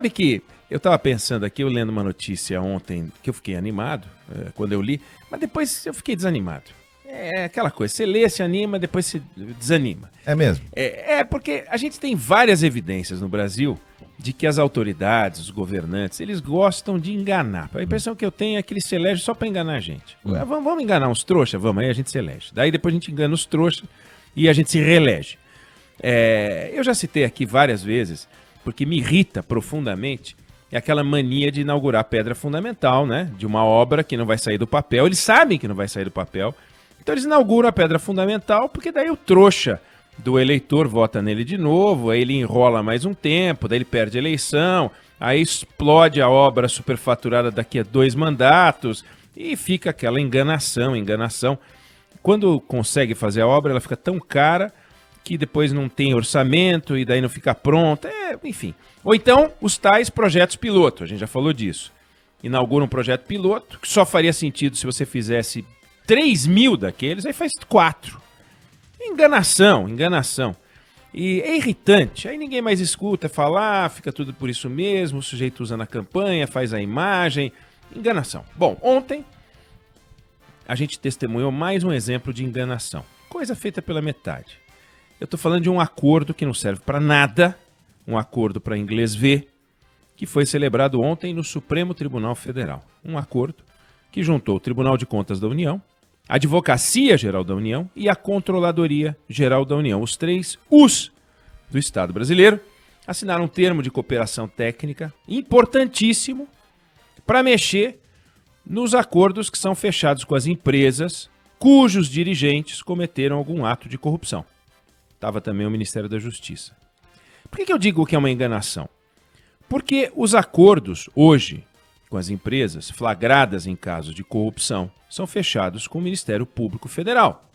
Sabe que eu estava pensando aqui, eu lendo uma notícia ontem, que eu fiquei animado quando eu li, mas depois eu fiquei desanimado. É aquela coisa, você lê, se anima, depois se desanima. É mesmo? Porque a gente tem várias evidências no Brasil de que as autoridades, os governantes, eles gostam de enganar. A impressão que eu tenho é que eles se elegem só para enganar a gente. Vamos enganar uns trouxas? Vamos, aí a gente se elege. Daí depois a gente engana os trouxas e a gente se reelege. Eu já citei aqui várias vezes, porque me irrita profundamente, é aquela mania de inaugurar pedra fundamental, né? De uma obra que não vai sair do papel. Eles sabem que não vai sair do papel. Então eles inauguram a pedra fundamental, porque daí o trouxa do eleitor vota nele de novo, aí ele enrola mais um tempo, daí ele perde a eleição, aí explode a obra superfaturada daqui a 2 mandatos, e fica aquela enganação. Quando consegue fazer a obra, ela fica tão cara que depois não tem orçamento e daí não fica pronta, enfim. Ou então, os tais projetos piloto, a gente já falou disso. Inaugura um projeto piloto, que só faria sentido se você fizesse 3.000 daqueles, aí faz 4. Enganação. E é irritante, aí ninguém mais escuta falar, fica tudo por isso mesmo, o sujeito usa na campanha, faz a imagem, enganação. Bom, ontem a gente testemunhou mais um exemplo de enganação, coisa feita pela metade. Eu estou falando de um acordo que não serve para nada, um acordo para inglês ver, que foi celebrado ontem no Supremo Tribunal Federal. Um acordo que juntou o Tribunal de Contas da União, a Advocacia Geral da União e a Controladoria Geral da União. Os 3 U's do Estado brasileiro assinaram um termo de cooperação técnica importantíssimo para mexer nos acordos que são fechados com as empresas cujos dirigentes cometeram algum ato de corrupção. Estava também o Ministério da Justiça. Por que eu digo que é uma enganação? Porque os acordos hoje com as empresas flagradas em casos de corrupção são fechados com o Ministério Público Federal.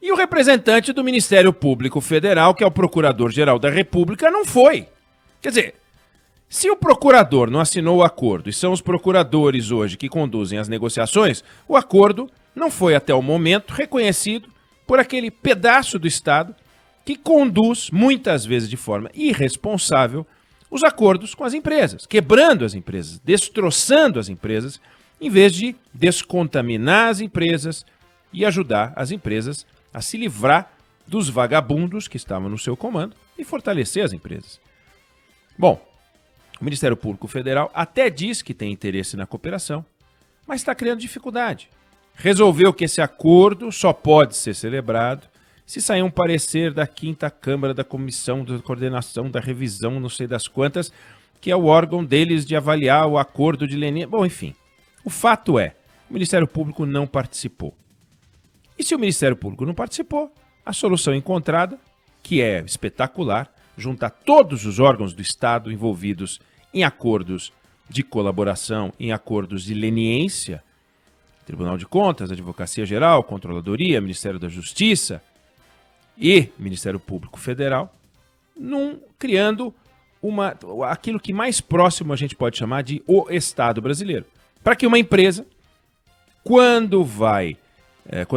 E o representante do Ministério Público Federal, que é o Procurador-Geral da República, não foi. Quer dizer, se o procurador não assinou o acordo e são os procuradores hoje que conduzem as negociações, o acordo não foi até o momento reconhecido por aquele pedaço do Estado que conduz, muitas vezes de forma irresponsável, os acordos com as empresas, quebrando as empresas, destroçando as empresas, em vez de descontaminar as empresas e ajudar as empresas a se livrar dos vagabundos que estavam no seu comando e fortalecer as empresas. Bom, o Ministério Público Federal até diz que tem interesse na cooperação, mas está criando dificuldade. Resolveu que esse acordo só pode ser celebrado se sair um parecer da 5ª Câmara da Comissão de Coordenação da Revisão, não sei das quantas, que é o órgão deles de avaliar o acordo de leniência. Bom, enfim, o fato é, o Ministério Público não participou. E se o Ministério Público não participou, a solução encontrada, que é espetacular, junta todos os órgãos do Estado envolvidos em acordos de colaboração, em acordos de leniência, Tribunal de Contas, Advocacia Geral, Controladoria, Ministério da Justiça e Ministério Público Federal, criando aquilo que mais próximo a gente pode chamar de o Estado brasileiro. Para que uma empresa, quando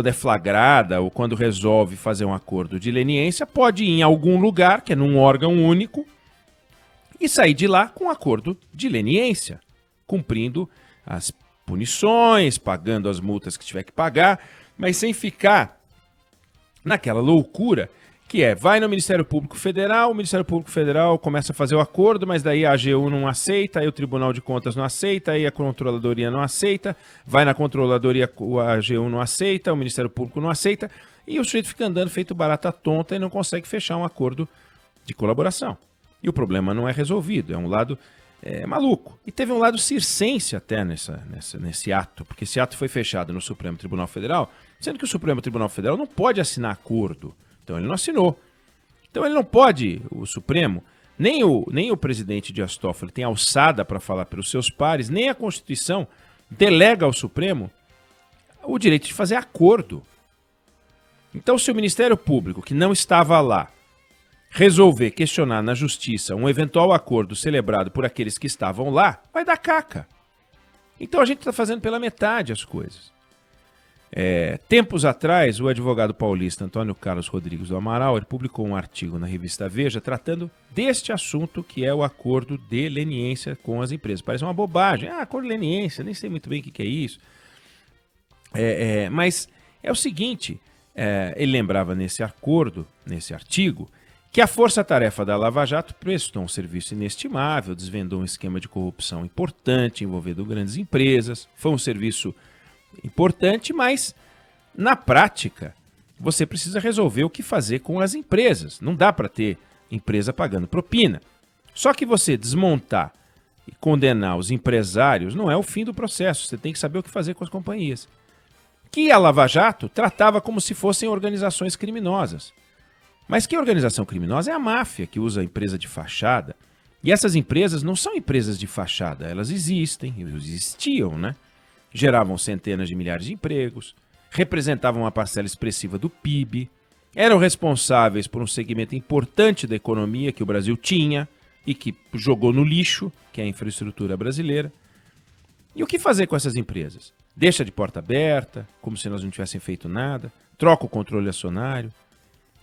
é flagrada ou quando resolve fazer um acordo de leniência, pode ir em algum lugar, que é num órgão único, e sair de lá com um acordo de leniência, cumprindo as punições, pagando as multas que tiver que pagar, mas sem ficar naquela loucura que vai no Ministério Público Federal, o Ministério Público Federal começa a fazer o acordo, mas daí a AGU não aceita, aí o Tribunal de Contas não aceita, aí a Controladoria não aceita, vai na Controladoria, a AGU não aceita, o Ministério Público não aceita, e o sujeito fica andando feito barata tonta e não consegue fechar um acordo de colaboração. E o problema não é resolvido, é um lado maluco. E teve um lado circense até nesse ato, porque esse ato foi fechado no Supremo Tribunal Federal, sendo que o Supremo Tribunal Federal não pode assinar acordo. Então ele não assinou. Então ele não pode, o Supremo, nem o presidente Dias Toffoli tem alçada para falar pelos seus pares, nem a Constituição delega ao Supremo o direito de fazer acordo. Então se o Ministério Público, que não estava lá, resolver questionar na Justiça um eventual acordo celebrado por aqueles que estavam lá, vai dar caca. Então a gente está fazendo pela metade as coisas. Tempos atrás, o advogado paulista Antônio Carlos Rodrigues do Amaral, ele publicou um artigo na revista Veja tratando deste assunto, que é o acordo de leniência com as empresas. Parece uma bobagem. Acordo de leniência, nem sei muito bem o que é isso. Mas é o seguinte, ele lembrava nesse acordo, nesse artigo, que a força-tarefa da Lava Jato prestou um serviço inestimável, desvendou um esquema de corrupção importante envolvendo grandes empresas, foi um serviço importante, mas na prática você precisa resolver o que fazer com as empresas. Não dá para ter empresa pagando propina. Só que você desmontar e condenar os empresários não é o fim do processo. Você tem que saber o que fazer com as companhias. Que a Lava Jato tratava como se fossem organizações criminosas. Mas que organização criminosa? É a máfia que usa a empresa de fachada. E essas empresas não são empresas de fachada, elas existiam, né? Geravam centenas de milhares de empregos, representavam uma parcela expressiva do PIB, eram responsáveis por um segmento importante da economia que o Brasil tinha e que jogou no lixo, que é a infraestrutura brasileira. E o que fazer com essas empresas? Deixa de porta aberta, como se nós não tivessem feito nada, troca o controle acionário,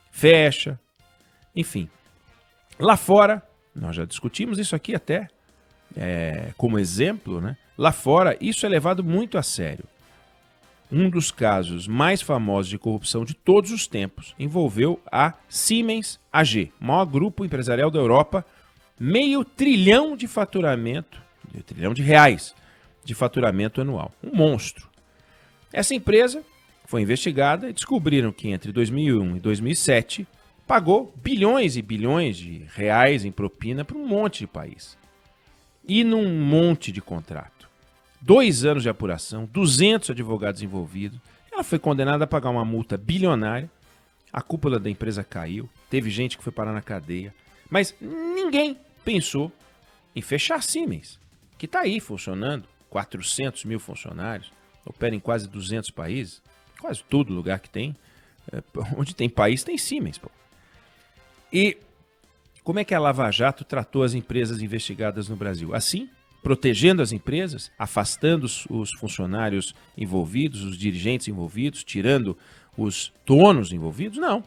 fecha, enfim. Lá fora, nós já discutimos isso aqui até como exemplo, né? Lá fora, isso é levado muito a sério. Um dos casos mais famosos de corrupção de todos os tempos envolveu a Siemens AG, maior grupo empresarial da Europa, R$500 bilhão de faturamento, R$500 bilhão de faturamento anual. Um monstro. Essa empresa foi investigada e descobriram que entre 2001 e 2007 pagou bilhões e bilhões de reais em propina para um monte de país. E num monte de contrato. 2 anos de apuração, 200 advogados envolvidos. Ela foi condenada a pagar uma multa bilionária. A cúpula da empresa caiu. Teve gente que foi parar na cadeia. Mas ninguém pensou em fechar a Siemens, que está aí funcionando. 400 mil funcionários. Opera em quase 200 países. Quase todo lugar que tem. Onde tem país, tem Siemens. Pô. E como é que a Lava Jato tratou as empresas investigadas no Brasil? Assim, protegendo as empresas, afastando os funcionários envolvidos, os dirigentes envolvidos, tirando os donos envolvidos? Não.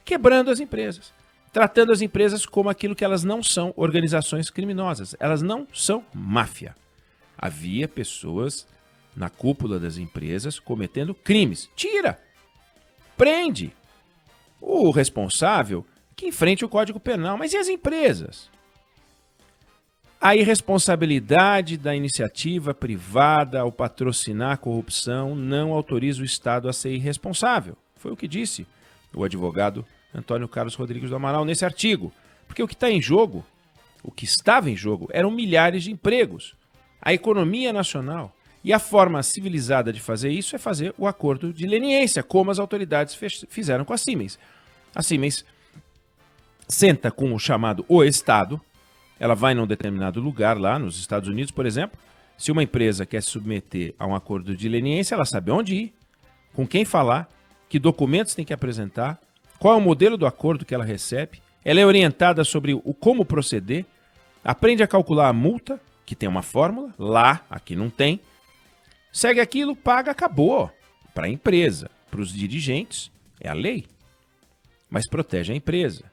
Quebrando as empresas. Tratando as empresas como aquilo que elas não são, organizações criminosas. Elas não são máfia. Havia pessoas na cúpula das empresas cometendo crimes. Tira! Prende! O responsável que enfrente o Código Penal. Mas e as empresas? A irresponsabilidade da iniciativa privada ao patrocinar a corrupção não autoriza o Estado a ser irresponsável. Foi o que disse o advogado Antônio Carlos Rodrigues do Amaral nesse artigo. Porque o que está em jogo, o que estava em jogo, eram milhares de empregos. A economia nacional. E a forma civilizada de fazer isso é fazer o acordo de leniência, como as autoridades fizeram com a Siemens. A Siemens senta com o chamado o Estado. Ela vai num determinado lugar lá nos Estados Unidos, por exemplo. Se uma empresa quer se submeter a um acordo de leniência, ela sabe onde ir, com quem falar, que documentos tem que apresentar, qual é o modelo do acordo que ela recebe. Ela é orientada sobre o como proceder, aprende a calcular a multa, que tem uma fórmula, lá, aqui não tem. Segue aquilo, paga, acabou. Para a empresa, para os dirigentes, é a lei. Mas protege a empresa.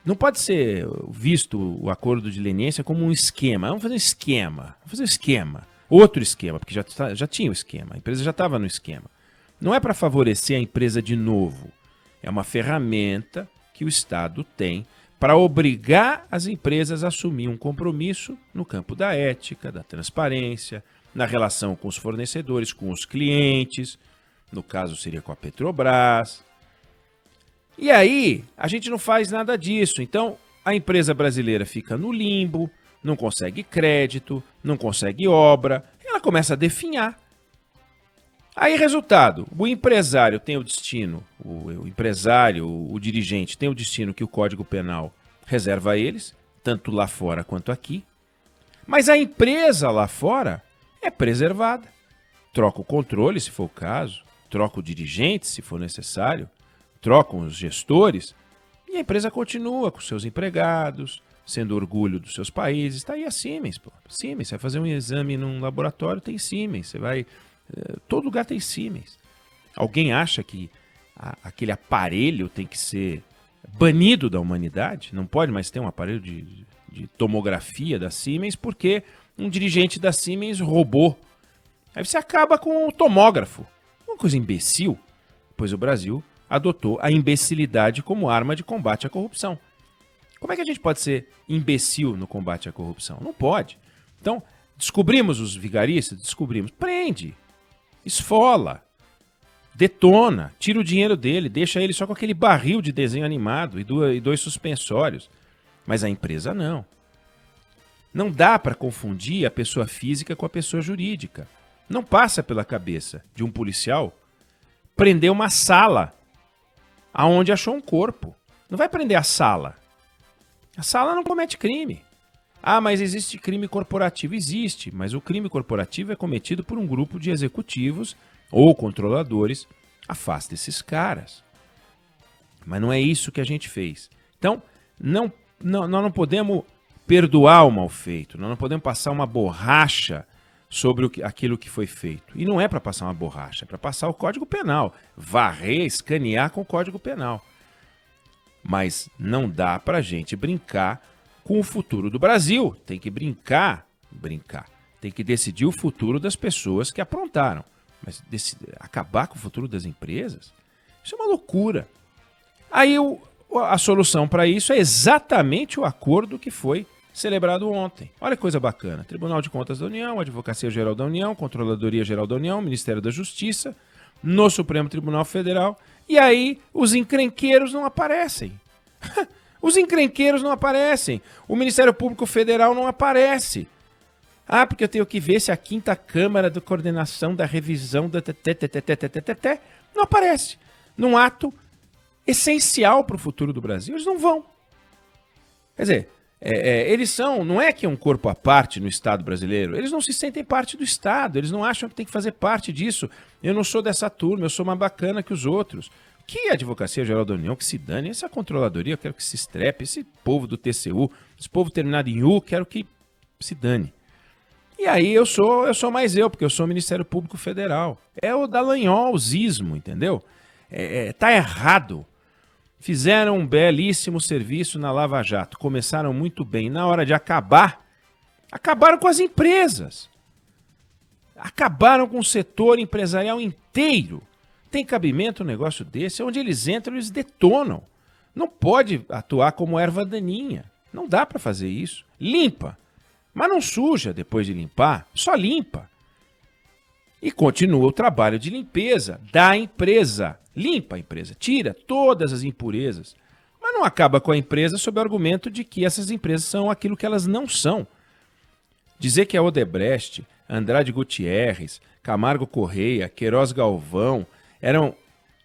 Não pode ser visto o acordo de leniência como um esquema. Vamos fazer um esquema. Vamos fazer um esquema. Outro esquema, porque já tinha o esquema. A empresa já estava no esquema. Não é para favorecer a empresa de novo. É uma ferramenta que o Estado tem para obrigar as empresas a assumir um compromisso no campo da ética, da transparência, na relação com os fornecedores, com os clientes. No caso, seria com a Petrobras. E aí, a gente não faz nada disso. Então, a empresa brasileira fica no limbo, não consegue crédito, não consegue obra, ela começa a definhar. Aí, resultado, o empresário tem o destino, o dirigente tem o destino que o Código Penal reserva a eles, tanto lá fora quanto aqui. Mas a empresa lá fora é preservada. Troca o controle, se for o caso, troca o dirigente, se for necessário, trocam os gestores, e a empresa continua com seus empregados, sendo orgulho dos seus países. Está aí a Siemens, pô. Siemens, você vai fazer um exame num laboratório, tem Siemens. Você vai... Todo lugar tem Siemens. Alguém acha que aquele aparelho tem que ser banido da humanidade? Não pode mais ter um aparelho de tomografia da Siemens porque um dirigente da Siemens roubou. Aí você acaba com o tomógrafo. Uma coisa imbecil, pois o Brasil adotou a imbecilidade como arma de combate à corrupção. Como é que a gente pode ser imbecil no combate à corrupção? Não pode. Então, descobrimos os vigaristas? Descobrimos. Prende, esfola, detona, tira o dinheiro dele, deixa ele só com aquele barril de desenho animado e dois suspensórios. Mas a empresa não. Não dá para confundir a pessoa física com a pessoa jurídica. Não passa pela cabeça de um policial prender uma sala aonde achou um corpo. Não vai prender a sala. A sala não comete crime. Ah, mas existe crime corporativo. Existe, mas o crime corporativo é cometido por um grupo de executivos ou controladores. Afasta esses caras. Mas não é isso que a gente fez. Então, nós não podemos perdoar o mal feito. Nós não podemos passar uma borracha sobre aquilo que foi feito. E não é para passar uma borracha, é para passar o Código Penal. Varrer, escanear com o Código Penal. Mas não dá para a gente brincar com o futuro do Brasil. Tem que brincar. Tem que decidir o futuro das pessoas que aprontaram. Mas acabar com o futuro das empresas? Isso é uma loucura. Aí a solução para isso é exatamente o acordo que foi celebrado ontem. Olha que coisa bacana. Tribunal de Contas da União, Advocacia Geral da União, Controladoria Geral da União, Ministério da Justiça, no Supremo Tribunal Federal. E aí os encrenqueiros não aparecem. Os encrenqueiros não aparecem. O Ministério Público Federal não aparece. Ah, porque eu tenho que ver se a 5ª Câmara de Coordenação da Revisão da não aparece. Num ato essencial para o futuro do Brasil, eles não vão. Quer dizer, eles são, não é que é um corpo à parte no Estado brasileiro, eles não se sentem parte do Estado, eles não acham que tem que fazer parte disso. Eu não sou dessa turma, eu sou mais bacana que os outros. Que a Advocacia Geral da União, que se dane, essa controladoria, eu quero que se estrepe, esse povo do TCU, esse povo terminado em U, quero que se dane. E aí eu sou mais porque eu sou o Ministério Público Federal. É o dallagnolzismo, entendeu? Tá errado. Fizeram um belíssimo serviço na Lava Jato. Começaram muito bem. Na hora de acabaram com as empresas. Acabaram com o setor empresarial inteiro. Tem cabimento um negócio desse? Onde eles entram, eles detonam. Não pode atuar como erva daninha. Não dá para fazer isso. Limpa. Mas não suja depois de limpar. Só limpa. E continua o trabalho de limpeza da empresa. Limpa a empresa, tira todas as impurezas. Mas não acaba com a empresa sob o argumento de que essas empresas são aquilo que elas não são. Dizer que a Odebrecht, Andrade Gutierrez, Camargo Correia, Queiroz Galvão eram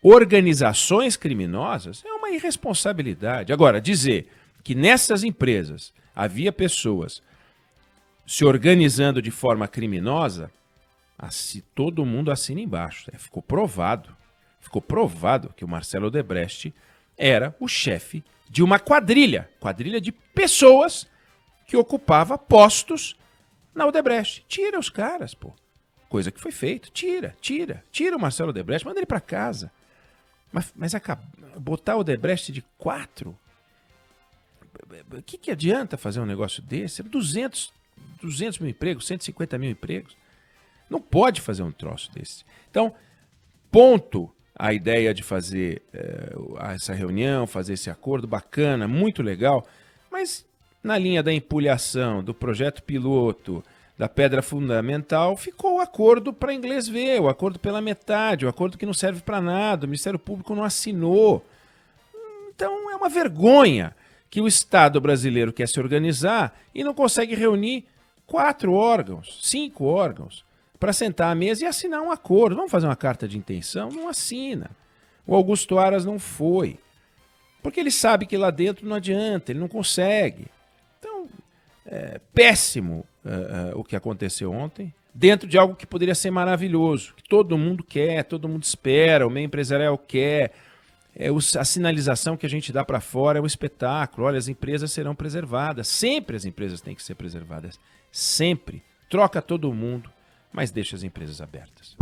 organizações criminosas é uma irresponsabilidade. Agora, dizer que nessas empresas havia pessoas se organizando de forma criminosa, todo mundo assina embaixo. Ficou provado que o Marcelo Odebrecht era o chefe de uma quadrilha de pessoas que ocupava postos na Odebrecht. Tira os caras, pô. Coisa que foi feita. Tira o Marcelo Odebrecht, manda ele para casa. Mas botar o Odebrecht de 4? O que adianta fazer um negócio desse? 200 mil empregos, 150 mil empregos. Não pode fazer um troço desse. Então, ponto a ideia de fazer essa reunião, fazer esse acordo, bacana, muito legal, mas na linha da empulhação, do projeto piloto, da pedra fundamental, ficou o acordo para inglês ver, o acordo pela metade, o acordo que não serve para nada, o Ministério Público não assinou. Então é uma vergonha que o Estado brasileiro quer se organizar e não consegue reunir 4 órgãos, 5 órgãos, para sentar à mesa e assinar um acordo. Vamos fazer uma carta de intenção? Não assina. O Augusto Aras não foi. Porque ele sabe que lá dentro não adianta, ele não consegue. Então, péssimo o que aconteceu ontem, dentro de algo que poderia ser maravilhoso, que todo mundo quer, todo mundo espera, o meio empresarial quer. A sinalização que a gente dá para fora é um espetáculo. Olha, as empresas serão preservadas. Sempre as empresas têm que ser preservadas. Sempre. Troca todo mundo, mas deixa as empresas abertas.